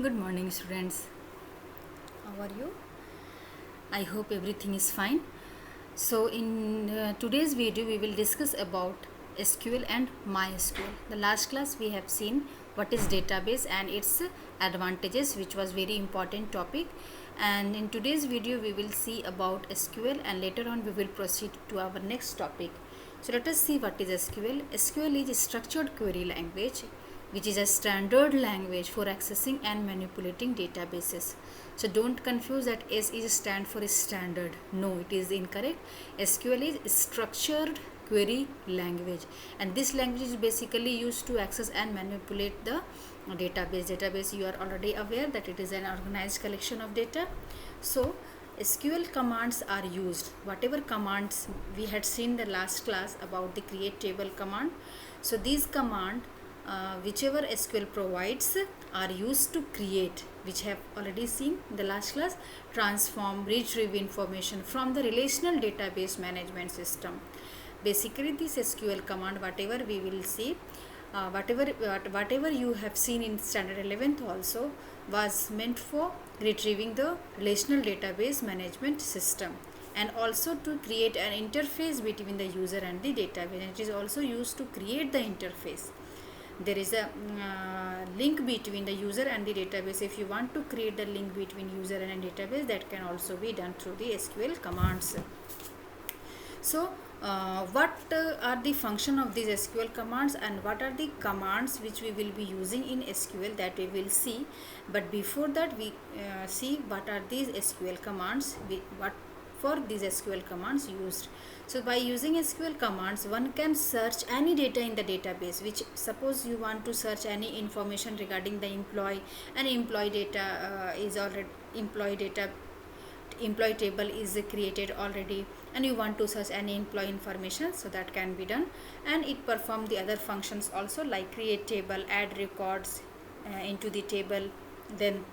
Good morning, students. How are you? I hope everything is fine. So, in today's video, we will discuss about SQL and MySQL. The last class we have seen what is database and its advantages, which was very important topic. And in today's video, we will see about SQL, and later on we will proceed to our next topic. So, let us see what is SQL. SQL is a structured query language, which is a standard language for accessing and manipulating databases. So don't confuse that S is stand for standard. No, it is incorrect. SQL is structured query language, and this language is basically used to access and manipulate the database. You are already aware that it is an organized collection of data. So SQL commands are used. Whatever commands we had seen the last class about the create table command. So these command whichever SQL provides are used to create, which have already seen in the last class, transform, retrieve information from the relational database management system. Basically this SQL command, whatever we will see, whatever you have seen in standard 11th also, was meant for retrieving the relational database management system, and also to create an interface between the user and the database. And it is also used to create the interface. There is a link between the user and the database. If you want to create the link between user and database, that can also be done through the SQL commands. So what are the function of these SQL commands, and what are the commands which we will be using in SQL, that we will see. But before that, we see what are these SQL commands, what for these SQL commands used. So by using SQL commands, one can search any data in the database, which suppose you want to search any information regarding the employee, and employee data is already employee table is created already, and you want to search any employee information, so that can be done. And it perform the other functions also, like create table, add records into the table, then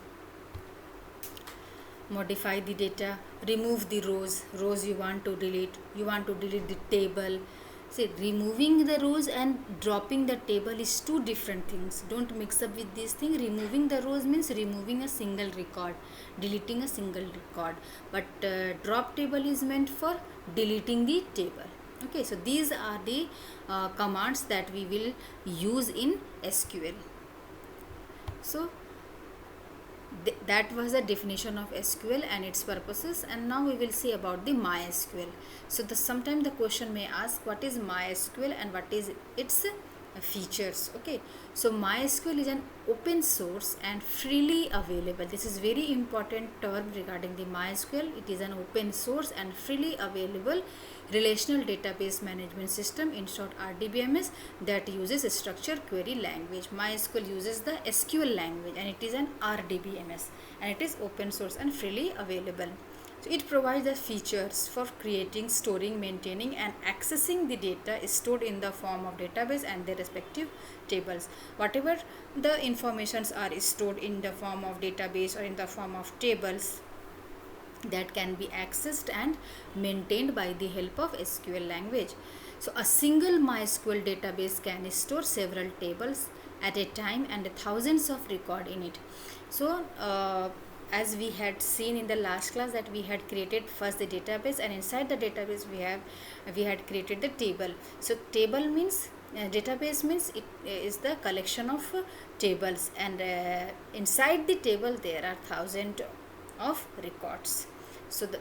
modify the data, remove the rows you want to delete the table. See, removing the rows and dropping the table is two different things. Don't mix up with this thing. Removing the rows means removing a single record, deleting a single record, but drop table is meant for deleting the table. Okay, so these are the commands that we will use in SQL. So that was the definition of SQL and its purposes. And now we will see about the MySQL. So sometime the question may ask, what is MySQL and what is its features? Okay, so MySQL is an open source and freely available. This is very important term regarding the MySQL. It is an open source and freely available relational database management system, in short RDBMS, that uses a structured query language. MySQL uses the SQL language, and it is an RDBMS, and it is open source and freely available. So it provides the features for creating, storing, maintaining, and accessing the data stored in the form of database and their respective tables. Whatever the informations are stored in the form of database or in the form of tables, that can be accessed and maintained by the help of SQL language. So a single MySQL database can store several tables at a time and thousands of records in it. So as we had seen in the last class, that we had created first the database, and inside the database we had created the table. So table means database means it is the collection of tables, and inside the table there are thousands of records. So the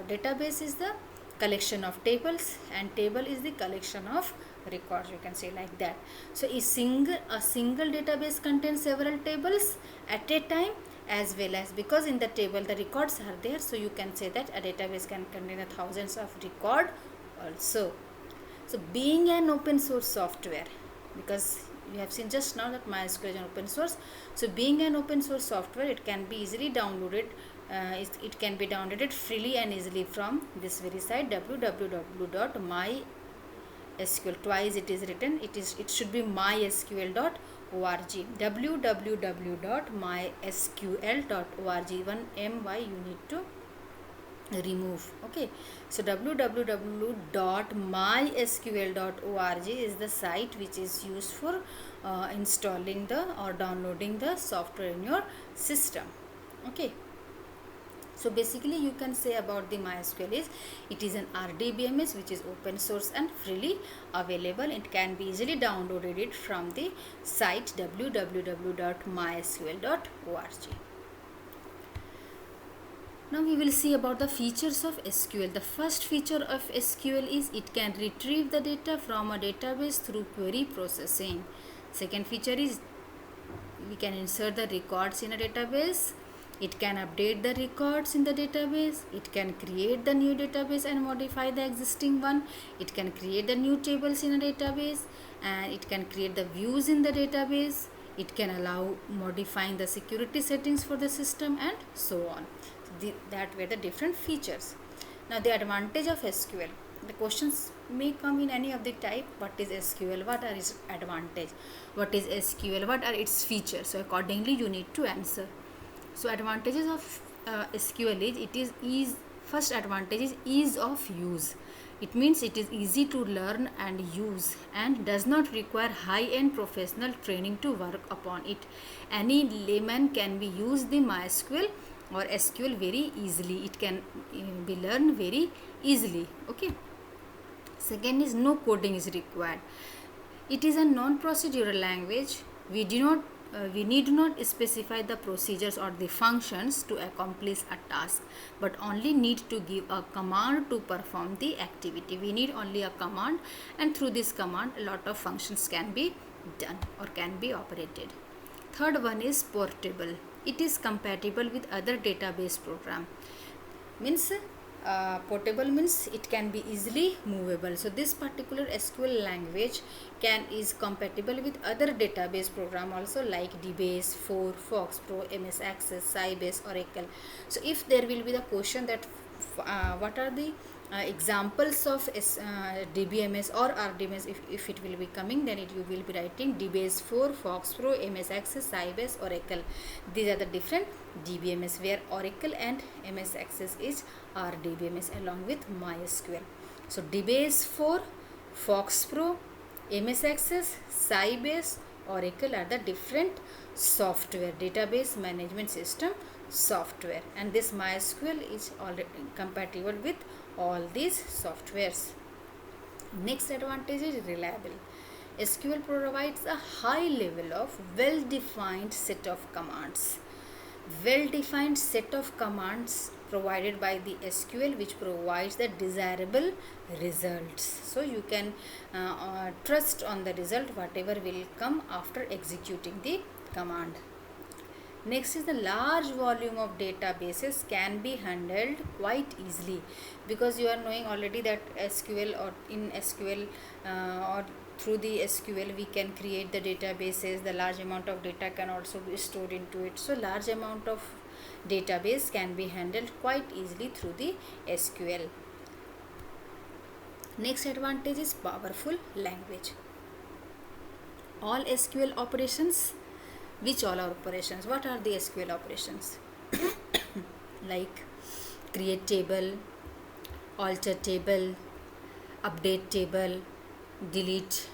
database is the collection of tables, and table is the collection of records, you can say like that. So a single database contains several tables at a time, as well as, because in the table the records are there, so you can say that a database can contain thousands of record also. So being an open source software, because you have seen just now that MySQL is an open source, so being an open source software, it can be easily downloaded. It can be downloaded freely and easily from this very site, www.mysql. Twice it is written. It should be mysql.org. www.mysql.org. One my you need to remove. Okay, so www.mysql.org is the site which is used for installing the or downloading the software in your system. Okay, so basically you can say about the MySQL is it is an RDBMS which is open source and freely available. It can be easily downloaded it from the site www.mysql.org. Now we will see about the features of SQL. The first feature of SQL is it can retrieve the data from a database through query processing. Second feature is we can insert the records in a database. It can update the records in the database. It can create the new database and modify the existing one. It can create the new tables in a database, and it can create the views in the database. It can allow modifying the security settings for the system and so on. That were the different features. Now the advantage of SQL. The questions may come in any of the type. What is SQL? What are its advantage? What is SQL? What are its features? So accordingly you need to answer. So advantages of SQL is it is ease. First advantage is ease of use. It means it is easy to learn and use and does not require high-end professional training to work upon it. Any layman can be used the MySQL or SQL very easily. It can be learned very easily. Okay. Second is no coding is required. It is a non-procedural language. We need not specify the procedures or the functions to accomplish a task, but only need to give a command to perform the activity. We need only a command, and through this command a lot of functions can be done or can be operated. Third one is portable. It is compatible with other database program. Means portable means it can be easily movable. So this particular SQL language is compatible with other database program also, like DBase, 4, FoxPro, MS Access, Sybase, Oracle. So if there will be the question that what are the examples of DBMS or RDBMS, if it will be coming, then you will be writing DBase 4, FoxPro, MS Access, Sybase, Oracle. These are the different DBMS, where Oracle and MS Access is RDBMS along with MySQL. So DBase 4, FoxPro, MS Access, Sybase, Oracle are the different software, database management system software, and this MySQL is already compatible with all these softwares. Next advantage is reliable. SQL provides a high level of well-defined set of commands. Well-defined set of commands provided by the SQL which provides the desirable results. So you can trust on the result whatever will come after executing the command. Next is the large volume of databases can be handled quite easily, because you are knowing already that SQL or in SQL or through the SQL we can create the databases. The large amount of data can also be stored into it. So large amount of database can be handled quite easily through the SQL. Next advantage is powerful language. All SQL operations. Which all operations? What are the SQL operations? Like create table, alter table, update table, delete,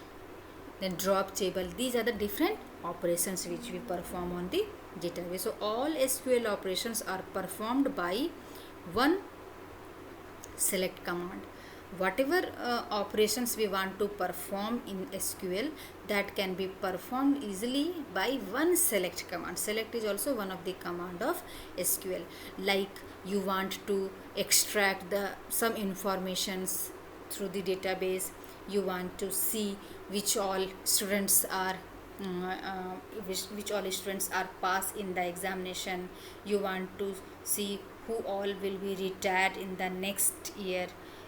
then drop table. These are the different operations which we perform on the database. So all SQL operations are performed by one select command. Whatever operations we want to perform in SQL, that can be performed easily by one select command. Select is also one of the command of SQL. Like you want to extract some informations through the database. You want to see which all students are which all students are passed in the examination. You want to see who all will be retired in the next year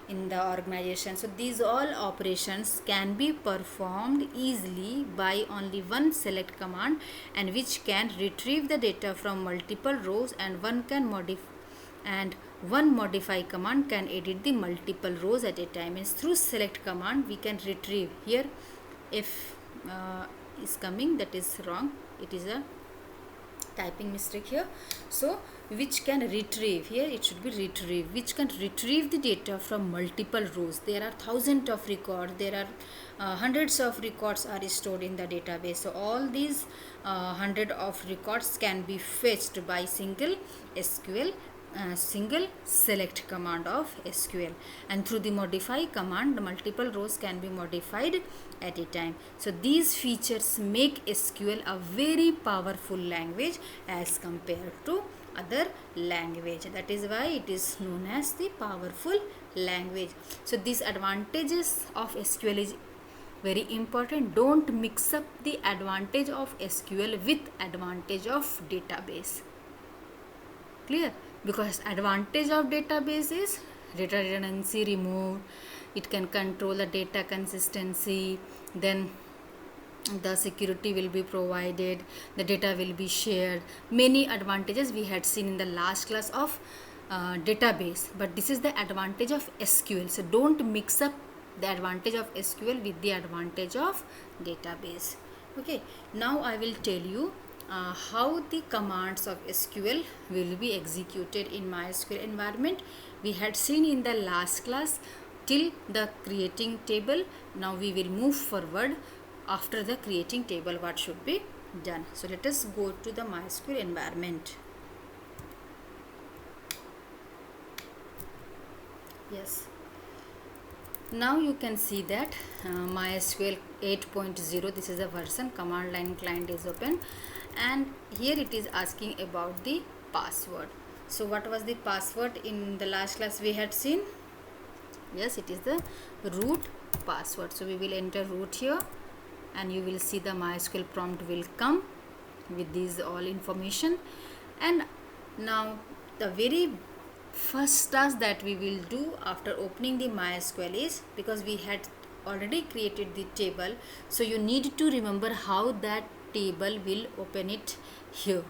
in the organization. So these all operations can be performed easily by only one select command, and which can retrieve the data from multiple rows, and one modify command can edit the multiple rows at a time. Means through select command we can retrieve. Here if is coming, that is wrong. It is a typing mistake here. So which can retrieve, here it should be retrieve, which can retrieve the data from multiple rows. There are thousands of records, there are hundreds of records are stored in the database. So all these hundred of records can be fetched by single SQL single select command of SQL, and through the modify command the multiple rows can be modified at a time. So these features make SQL a very powerful language as compared to other language. That is why it is known as the powerful language. So these advantages of SQL is very important. Don't mix up the advantage of SQL with advantage of database. Clear? Because advantage of database is data redundancy removed, it can control the data consistency, then the security will be provided, the data will be shared. Many advantages we had seen in the last class of database, but this is the advantage of SQL. So don't mix up the advantage of SQL with the advantage of database. Okay, now I will tell you how the commands of SQL will be executed in MySQL environment. We had seen in the last class till the creating table. Now we will move forward after the creating table, what should be done. So let us go to the MySQL environment. Yes, now you can see that MySQL 8.0, this is the version, command line client is open, and here it is asking about the password. So what was the password in the last class we had seen? Yes, it is the root password. So we will enter root here, and you will see the MySQL prompt will come with these all information. And now the very first task that we will do after opening the MySQL is, because we had already created the table, so you need to remember how that table will open it here.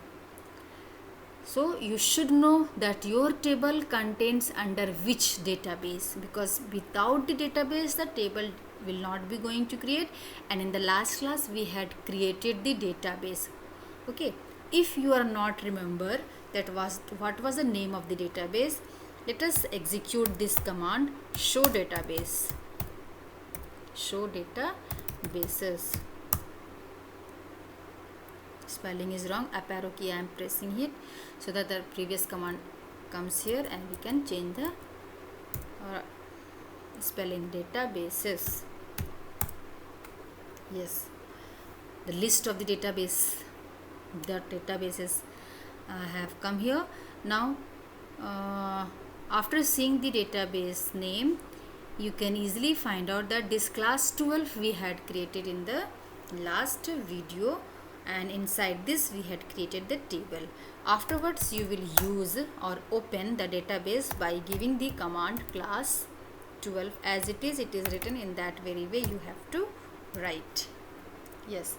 So you should know that your table contains under which database, because without the database the table will not be going to create, and in the last class we had created the database. Okay, if you are not remember that was what was the name of the database, let us execute this command, show database, show databases. Spelling is wrong, up arrow key I am pressing it so that the previous command comes here, and we can change the spelling, databases. Yes, the list of the databases have come here. Now after seeing the database name, you can easily find out that this class 12 we had created in the last video, and inside this we had created the table. Afterwards you will use or open the database by giving the command class 12 as it is written in that very way you have to write. Yes,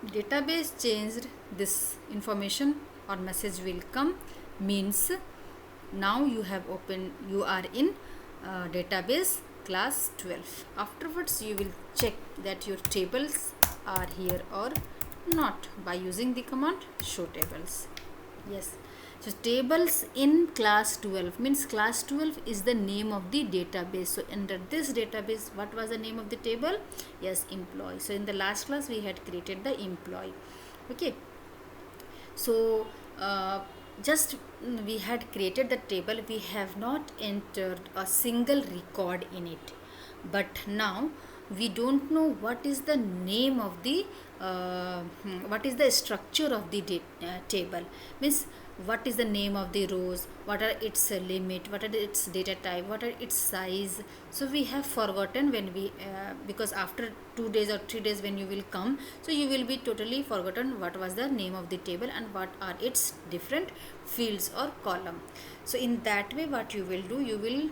database changed, this information or message will come, means now you have opened, you are in database class 12. Afterwards you will check that your tables are here or not by using the command show tables. Yes, so tables in class 12 means class 12 is the name of the database. So under this database, what was the name of the table? Yes, employee. So in the last class we had created the employee. Okay, so just we had created the table, we have not entered a single record in it, but now we don't know what is the name of the what is the structure of the table, means what is the name of the rows, what are its limit, what are its data type, what are its size. So we have forgotten when we because after 2 days or 3 days when you will come, so you will be totally forgotten what was the name of the table and what are its different fields or column. So in that way what you will do, you will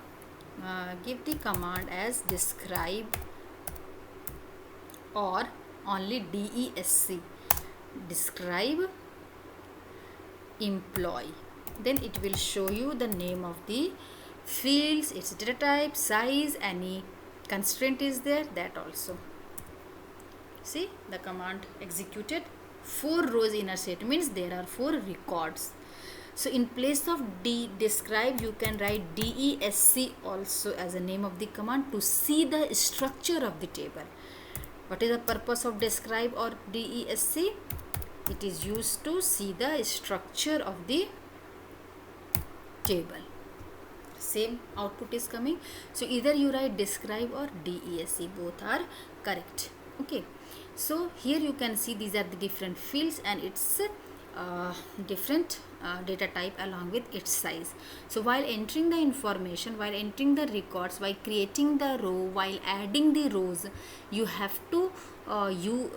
give the command as describe or only DESC, describe employee, then it will show you the name of the fields, its data type, size, any constraint is there, that also. See the command executed. 4 rows in a set means there are 4 records. So in place of describe, you can write DESC also as a name of the command to see the structure of the table. What is the purpose of describe or DESC? It is used to see the structure of the table. Same output is coming. So either you write describe or DESC, both are correct. Okay, so here you can see these are the different fields and its different data type along with its size. So while entering the information, while entering the records, while creating the row, while adding the rows, you have to you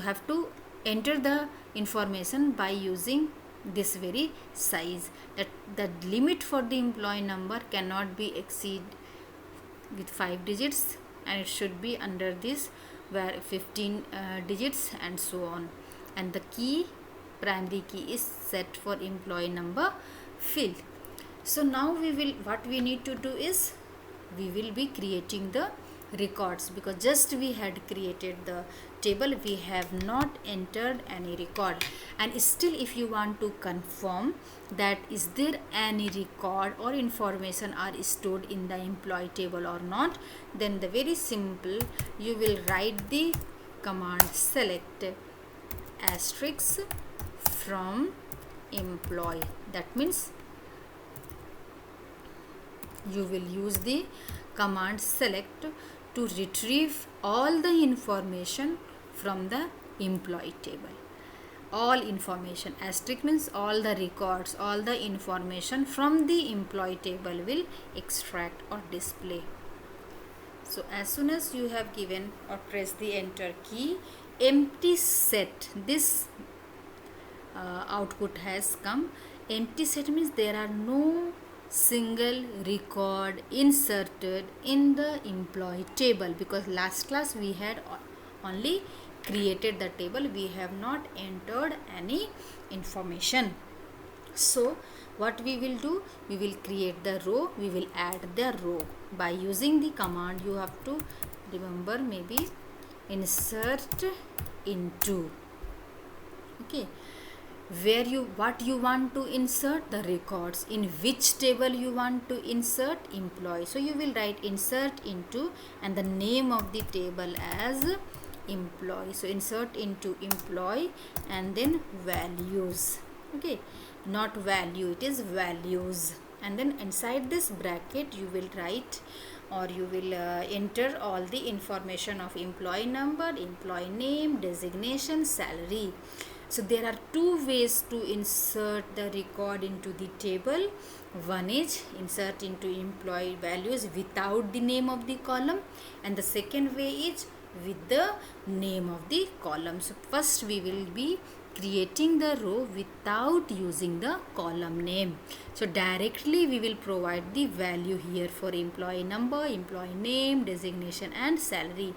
have to enter the information by using this very size. That the limit for the employee number cannot be exceed with 5 digits, and it should be under this where 15 digits and so on. And the key, primary key, is set for employee number field. So now what we need to do is we will be creating the records, because just we had created the table, we have not entered any record. And still if you want to confirm that is there any record or information are stored in the employee table or not, then the very simple, you will write the command select asterisk from employee. That means you will use the command select to retrieve all the information from the employee table. All information, asterisk means all the records, all the information from the employee table will extract or display. So as soon as you have given or press the enter key, empty set, this output has come. Empty set means there are no single record inserted in the employee table, because last class we had only created the table, we have not entered any information. So what we will do, we will create the row, we will add the row by using the command. You have to remember, maybe insert into, okay, where what you want to insert the records, in which table you want to insert employee. So you will write insert into and the name of the table as employee. So insert into employee and then values, okay, not value, it is values. And then inside this bracket you will write or you will enter all the information of employee number, employee name, designation, salary. So there are two ways to insert the record into the table. One is insert into employee values without the name of the column, and the second way is with the name of the column. So first we will be creating the row without using the column name. So directly we will provide the value here for employee number, employee name, designation and salary.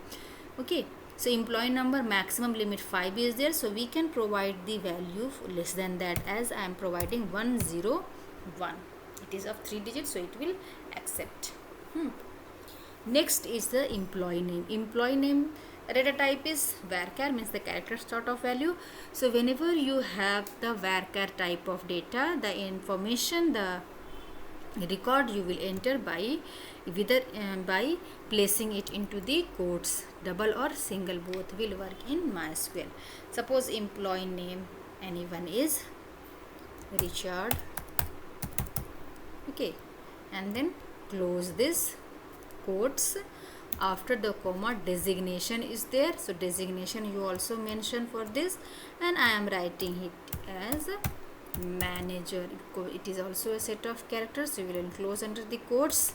Okay. So employee number maximum limit 5 is there, so we can provide the value less than that, as I am providing 101. It is of 3 digits, so it will accept. Next is the employee name. Employee name data type is varchar, means the character sort of value. So whenever you have the varchar type of data, the information, the record you will enter by whether by placing it into the quotes, double or single, both will work in MySQL. Suppose employee name anyone is Richard, okay, and then close this quotes. After the comma, designation is there, so designation you also mention for this, and I am writing it as manager. It is also a set of characters, so we will enclose under the quotes.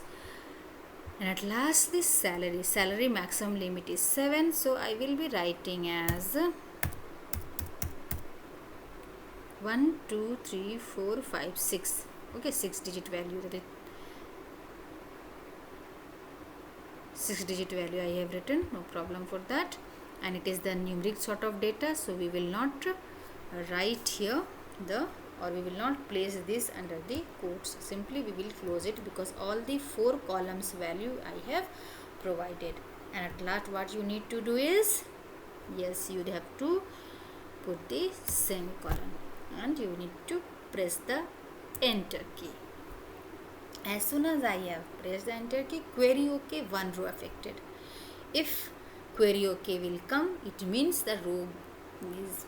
And at last this salary maximum limit is 7, so I will be writing as 1 2 3 4 5 6, okay, 6 digit value, that is 6 digit value I have written, no problem for that. And it is the numeric sort of data, so we will not write here the, or we will not place this under the quotes, simply we will close it, because all the 4 columns value I have provided. And at last what you need to do is, yes, you have to put the semicolon, and you need to press the enter key. As soon as I have pressed the enter key, query OK, one row affected. If query OK will come, it means the row is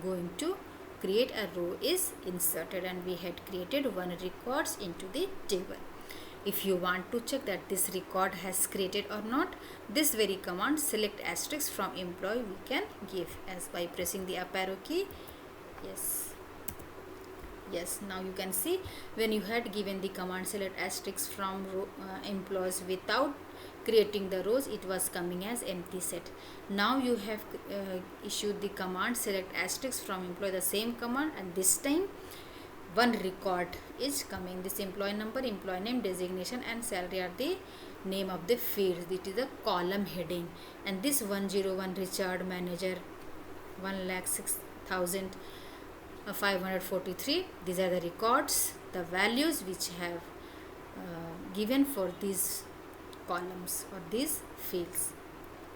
going to create a row is inserted, and we had created one records into the table. If you want to check that this record has created or not, this very command select asterisk from employee we can give as by pressing the up arrow key. Yes, now you can see when you had given the command select asterisk from employees without creating the rows, it was coming as empty set. Now you have issued the command select asterisk from employee, the same command, and this time one record is coming. This employee number, employee name, designation and salary are the name of the fields. It is the column heading, and this 101 Richard manager 1,06,543, these are the records, the values which have given for these columns or these fields.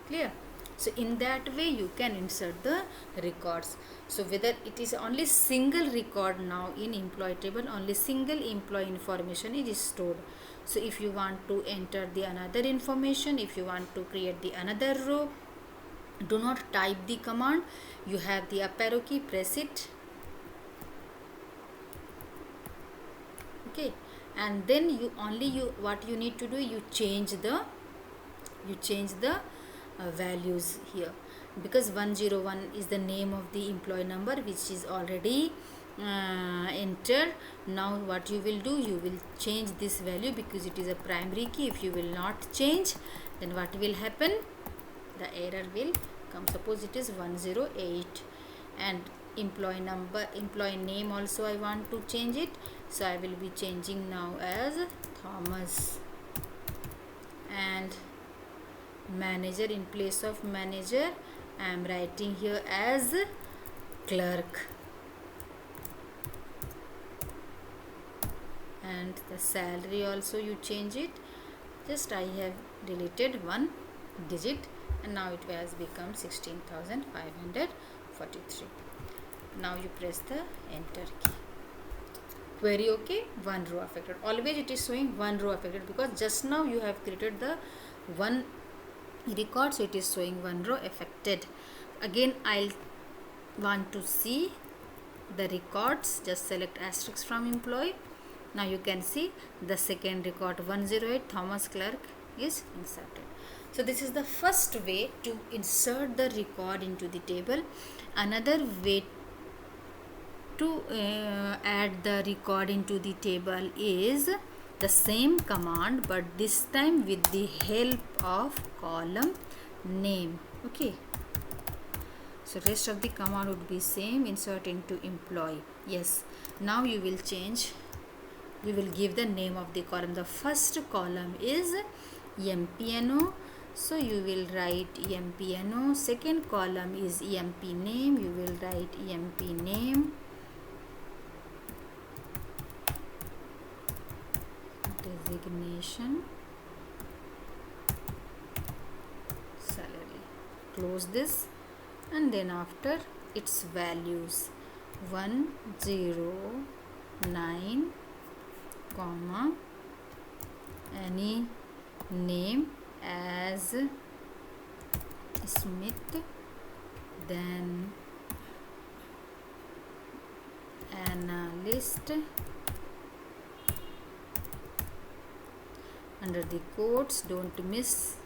Clear? So in that way you can insert the records. So whether it is only single record now in employee table, only single employee information is stored. So if you want to enter the another information, if you want to create the another row, do not type the command. You have the up arrow key, press it. Okay, and then what you need to do, you change the values here, because 101 is the name of the employee number which is already entered. Now what you will do, you will change this value because it is a primary key. If you will not change, then what will happen, the error will come. Suppose it is 108, and employee name also I want to change it, so I will be changing now as Thomas, and manager, in place of manager I am writing here as clerk, and the salary also you change it. Just I have deleted one digit, and now it has become 16,543. Now you press the enter key. Query OK, one row affected. Always it is showing one row affected because just now you have created the one record, so it is showing one row affected. Again I'll want to see the records. Just select asterisk from employee. Now you can see the second record 108 Thomas Clerk is inserted. So this is the first way to insert the record into the table. Another way to add the record into the table is the same command, but this time with the help of column name. Okay, so rest of the command would be same. Insert into employee. Yes, now you will change, we will give the name of the column. The first column is MPNO, so you will write MPNO. Second column is EMP name, you will write EMP name. Designation, salary. Close this, and then after its values 109 comma any name as Smith, then analyst, under the quotes, don't miss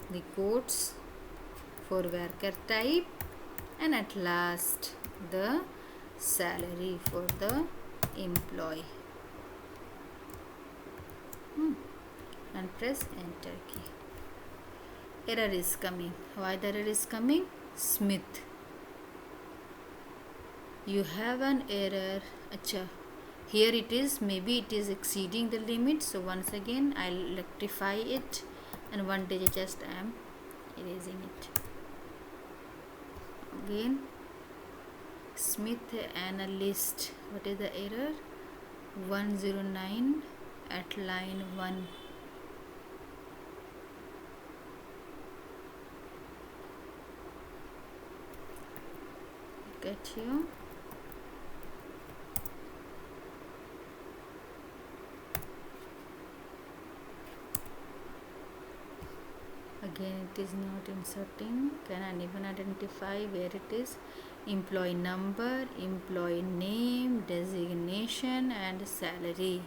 the quotes for worker type, and at last the salary for the employee, and press enter key. Error is coming. Why the error is coming? Smith, you have an error. Acha, here it is, maybe it is exceeding the limit, so once again I'll rectify it, and one digit just I am erasing it. Again Smith analyst, what is the error? 109 at line 1. at here. Again it is not inserting. Can I even identify where it is? Employee number, employee name, designation and salary.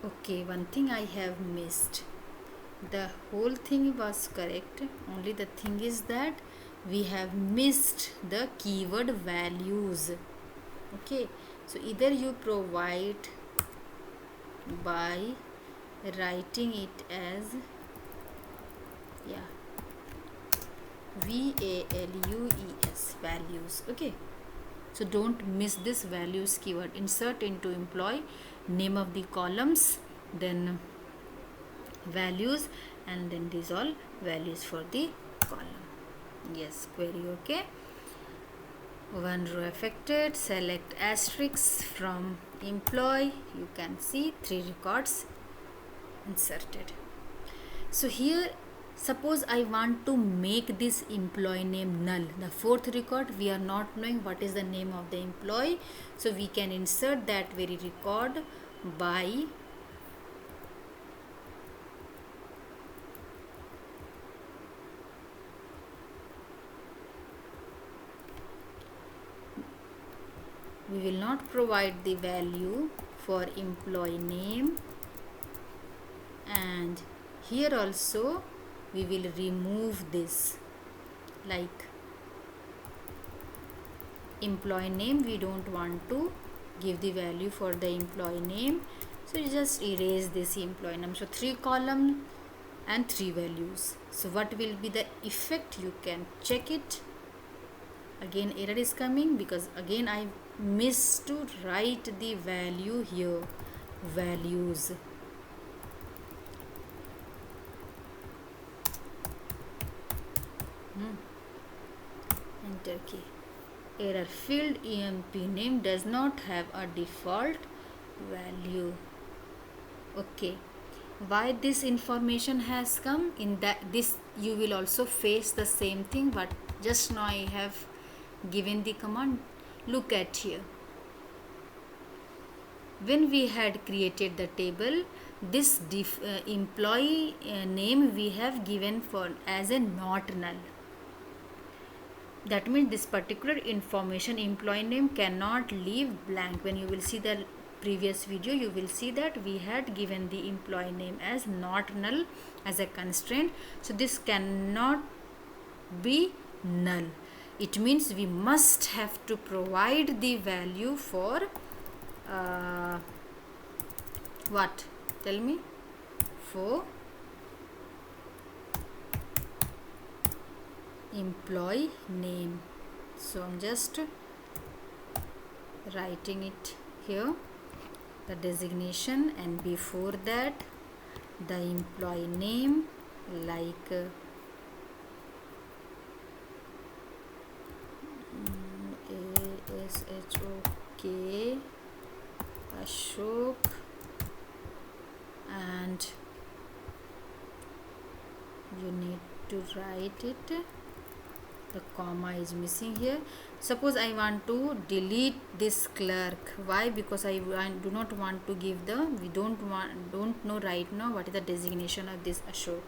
Okay, one thing I have missed. The whole thing was correct, only the thing is that we have missed the keyword values. Okay, so either you provide by writing it as values, values. Okay, so don't miss this values keyword. Insert into employee, name of the columns, then values, and then these all values for the column. Yes, query. Okay, one row affected, select asterisk from employee. You can see 3 records inserted. So here, suppose I want to make this employee name null, the 4th record, we are not knowing what is the name of the employee, so we can insert that very record by we will not provide the value for employee name, and here also we will remove this, like employee name we don't want to give the value for the employee name, so you just erase this employee name. So 3 columns and 3 values. So what will be the effect? You can check it. Again error is coming because again I missed to write the value here, values. Enter key. Error, field EMP name does not have a default value. Okay, why this information has come? In that this you will also face the same thing, but just now I have given the command. Look at here, when we had created the table, this employee name we have given for as a not null. That means this particular information, employee name, cannot leave blank. When you will see the previous video, you will see that we had given the employee name as not null as a constraint, so this cannot be null. It means we must have to provide the value for what? Tell me. For employee name. So I'm just writing it here, the designation, and before that the employee name, like ASHOK Ashok, and you need to write it, the comma is missing here. Suppose I want to delete this clerk. Why? Because I do not want to give the, we don't know right now what is the designation of this Ashok.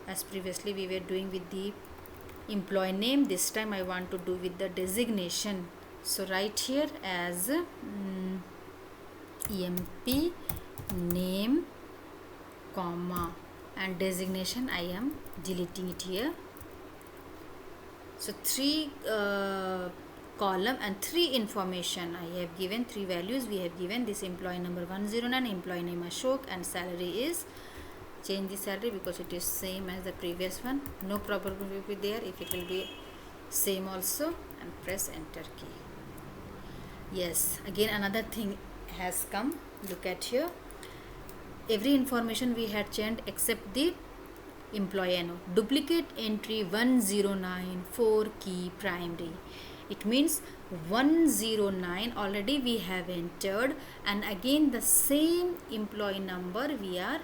As previously we were doing with the employee name, this time I want to do with the designation. So write here as EMP name, comma, and designation I am deleting it here. So 3 column and 3 information I have given, 3 values we have given. This employee number 109, employee name Ashok, and salary is, change the salary because it is same as the previous one. No problem will be there if it will be same also, and press enter key. Yes, again another thing has come. Look at here, every information we had changed except the employee NO. Duplicate entry 109 4 key primary. It means 109 already we have entered, and again the same employee number we are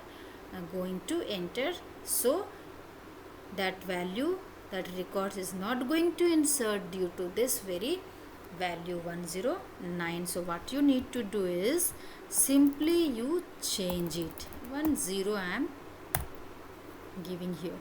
going to enter. So that value, that records is not going to insert due to this very value 109. So what you need to do is simply you change it. 10 I am giving here.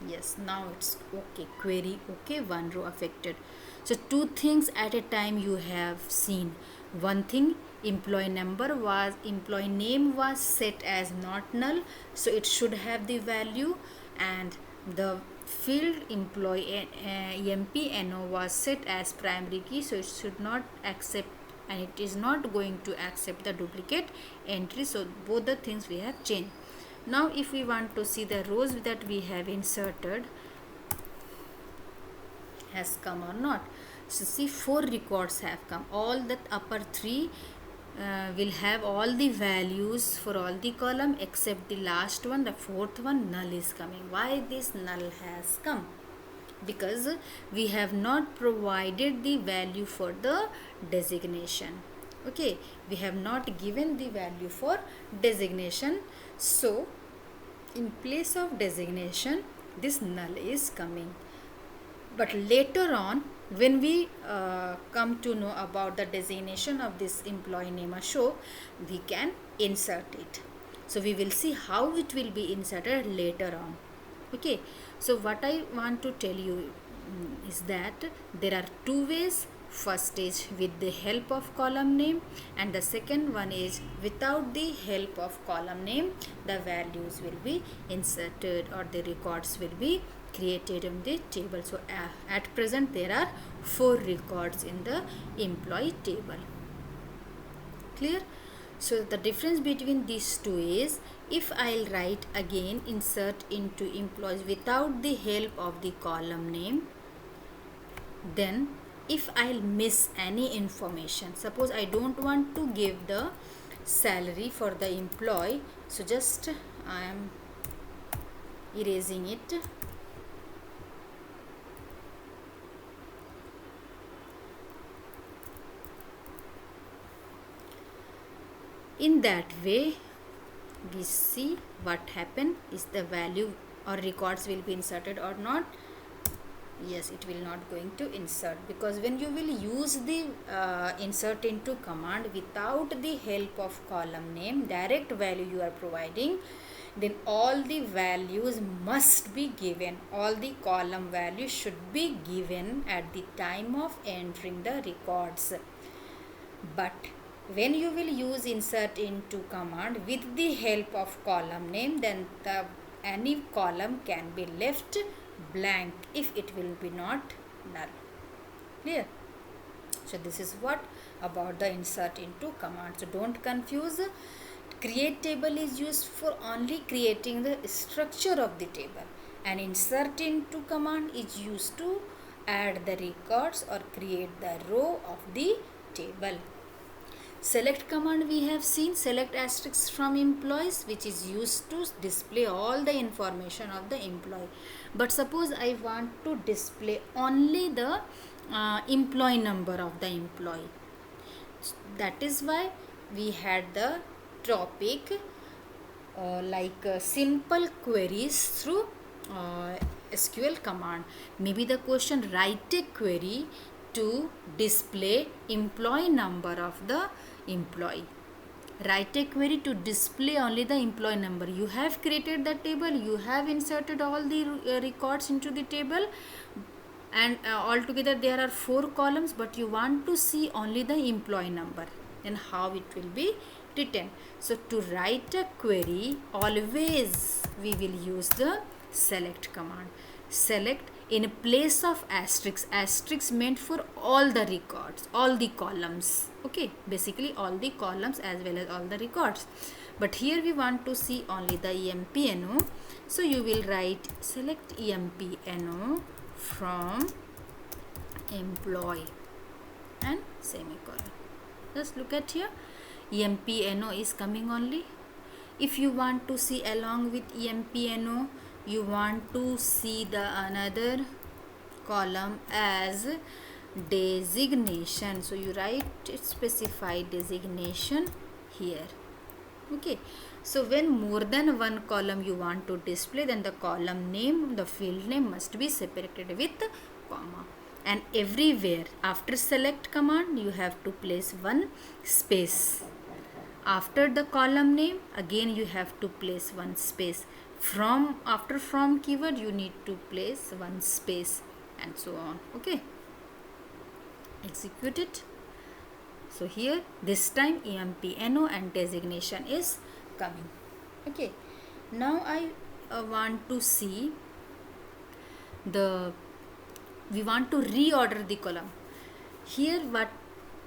Yes, now it's okay. Query okay, one row affected. So two things at a time you have seen. One thing, employee name was set as not null, so it should have the value, and the field employee empno was set as primary key, so it should not accept, and it is not going to accept the duplicate entry. So both the things we have changed. Now if we want to see the rows that we have inserted has come or not. So see, 4 records have come. All the upper 3 will have all the values for all the column except the last one, the fourth one, null is coming. Why this null has come? Because we have not provided the value for the designation. Okay, we have not given the value for designation, so in place of designation this null is coming. But later on, when we come to know about the designation of this employee name Ashok, we can insert it. So we will see how it will be inserted later on. Okay, so what I want to tell you is that there are 2 ways. First is with the help of column name, and the second one is without the help of column name, the values will be inserted or the records will be created in the table. So at present there are 4 records in the employee table. Clear? So the difference between these two is, if I'll write again insert into employees without the help of the column name, then if I'll miss any information, suppose I don't want to give the salary for the employee, so just I am erasing it. In that way we see what happened is the value or records will be inserted or not. Yes, it will not going to insert, because when you will use the insert into command without the help of column name, direct value you are providing, then all the values must be given, all the column values should be given at the time of entering the records. But when you will use insert into command with the help of column name, then any column can be left blank if it will be not null. Clear? So this is what about the insert into command. So don't confuse. Create table is used for only creating the structure of the table, and insert into command is used to add the records or create the row of the table. Select command we have seen, select asterisk from employees, which is used to display all the information of the employee. But suppose I want to display only the employee number of the employee. That is why we had the topic simple queries through SQL command. Maybe the question, write a query to display employee number of the employee. Write a query to display only the employee number. You have created the table, you have inserted all the records into the table, and altogether there are 4 columns, but you want to see only the employee number. Then how it will be written? So to write a query, always we will use the select command. Select in place of asterisk. Asterisk meant for all the records, all the columns. Okay, basically all the columns as well as all the records. But here we want to see only the empno. So you will write select empno from employee and semicolon. Just look at here, empno is coming only. If you want to see along with empno, you want to see the another column as designation, so you write specify designation here. Okay, So when more than one column you want to display, then the column name, the field name must be separated with comma. And everywhere after select command you have to place one space. After the column name again you have to place one space. After from keyword you need to place one space, and so on. Okay, execute it. So here this time EMP-NO and designation is coming. Okay, now I want to see we want to reorder the column. Here what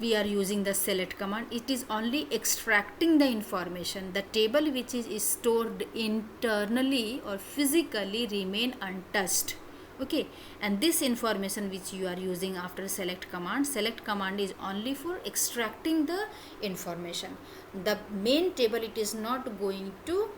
we are using the select command, it is only extracting the information. The table which is stored internally or physically remain untouched. Okay, and this information which you are using after select command is only for extracting the information. The main table it is not going to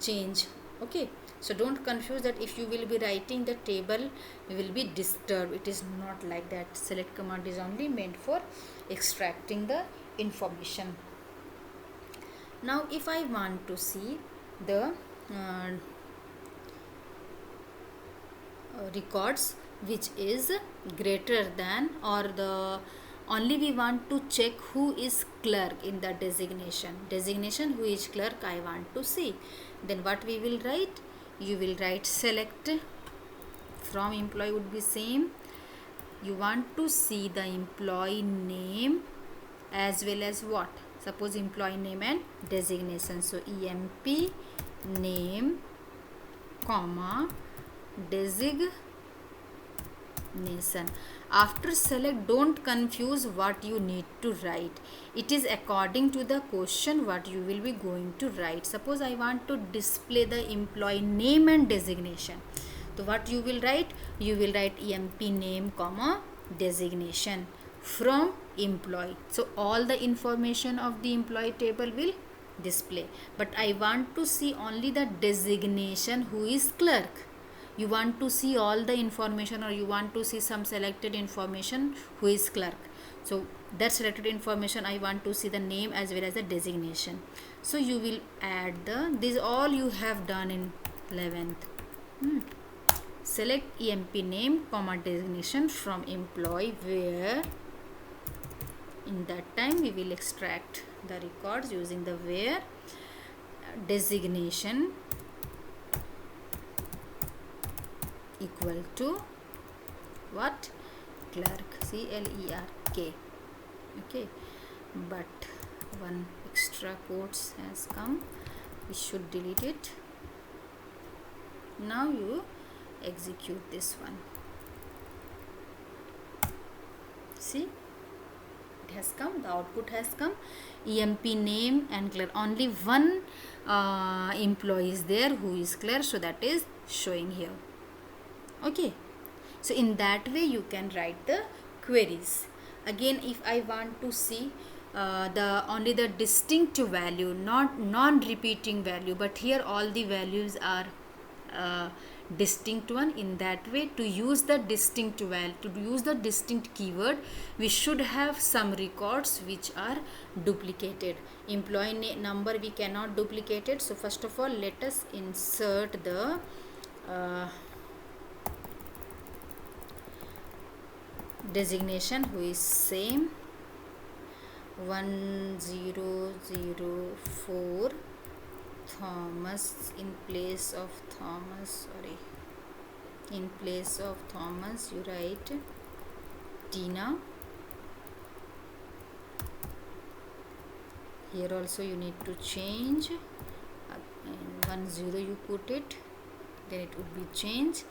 change. Okay, so don't confuse that if you will be writing the table you will be disturbed. It is not like that. Select command is only meant for extracting the information. Now if I want to see the records which is greater than, or the only we want to check who is clerk in the designation who is clerk I want to see, then what we will write, you will write select from employee would be same. You want to see the employee name as well as what, suppose employee name and designation, so EMP name comma designation. After select don't confuse what you need to write. It is according to the question what you will be going to write. Suppose I want to display the employee name and designation, so what you will write, you will write EMP name comma designation from employee. So all the information of the employee table will display, but I want to see only the designation who is clerk. You want to see all the information, or you want to see some selected information who is clerk. So that selected information I want to see the name as well as the designation. So you will add this all you have done in 11th. Select EMP name comma designation from employee, where in that time we will extract the records using the where designation equal to what, clerk, CLERK. Okay, but one extra quotes has come, we should delete it. Now you execute this one. See, it has come, the output has come. EMP name and clerk, only one employee is there who is clerk, so that is showing here. Okay, so in that way you can write the queries. Again, if I want to see only the distinct value, not non-repeating value, but here all the values are distinct one, in that way to use the distinct value, to use the distinct keyword, we should have some records which are duplicated. Employee number we cannot duplicate it, so first of all let us insert the designation who is same 1004 Thomas, in place of Thomas, in place of Thomas you write Tina. Here also you need to change, and 10 you put it, then it would be changed.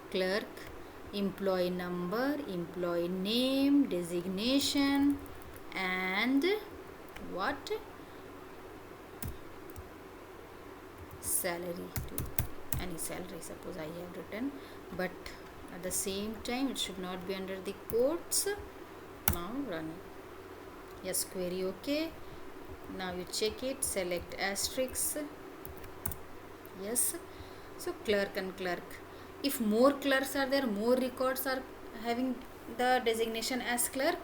Clerk, employee number, employee name, designation, and what, salary, any salary suppose I have written, but at the same time it should not be under the quotes. Now run it. Yes, query okay. Now you check it, select asterisk. Yes, so clerk and clerk. If more clerks are there, more records are having the designation as clerk,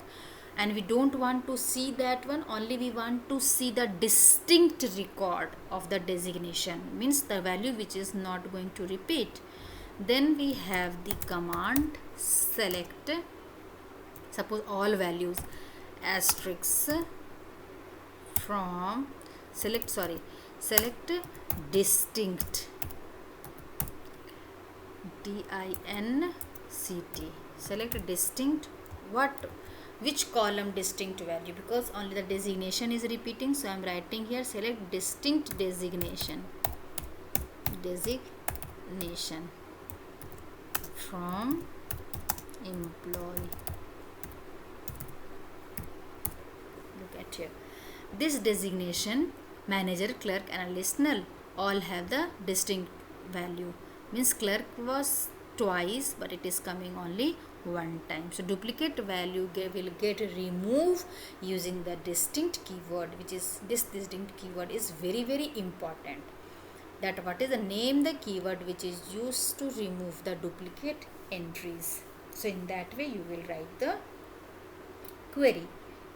and we don't want to see that one, only we want to see the distinct record of the designation, means the value which is not going to repeat. Then we have the command select, suppose all values, asterisk from select distinct, DINCT, select distinct, which column distinct value, because only the designation is repeating, so I am writing here select distinct designation from employee. Look at here, this designation manager, clerk, analyst, null all have the distinct value, means clerk was twice but it is coming only one time. So duplicate value will get removed using the distinct keyword, which is this distinct keyword is very very important, that what is the name the keyword which is used to remove the duplicate entries. So in that way you will write the query.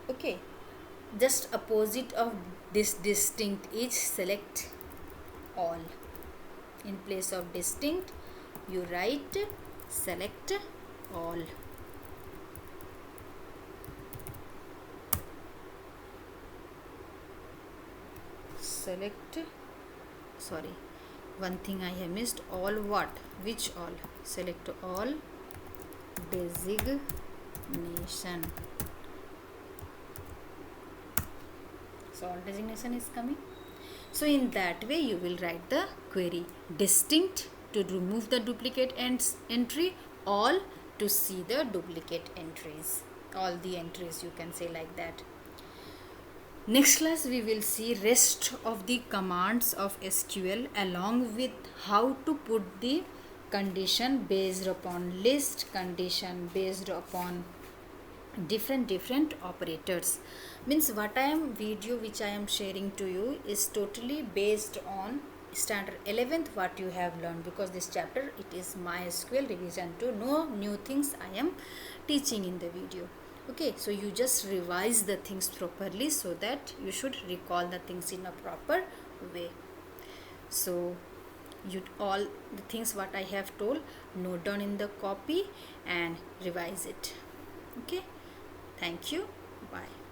Okay, just opposite of this distinct is select all. In place of distinct you write select all. Select, sorry, one thing I have missed, all what, which all, select all designation. So all designation is coming. So in that way you will write the query, distinct to remove the duplicate entry, all to see the duplicate entries, all the entries, you can say like that. Next class we will see rest of the commands of SQL along with how to put the condition based upon list, condition based upon different operators. Means what I am video which I am sharing to you is totally based on standard 11th what you have learned, because this chapter it is MySQL revision 2, no new things I am teaching in the video. Okay, so you just revise the things properly so that you should recall the things in a proper way. So you all the things what I have told, note down in the copy and revise it. Okay, thank you, bye.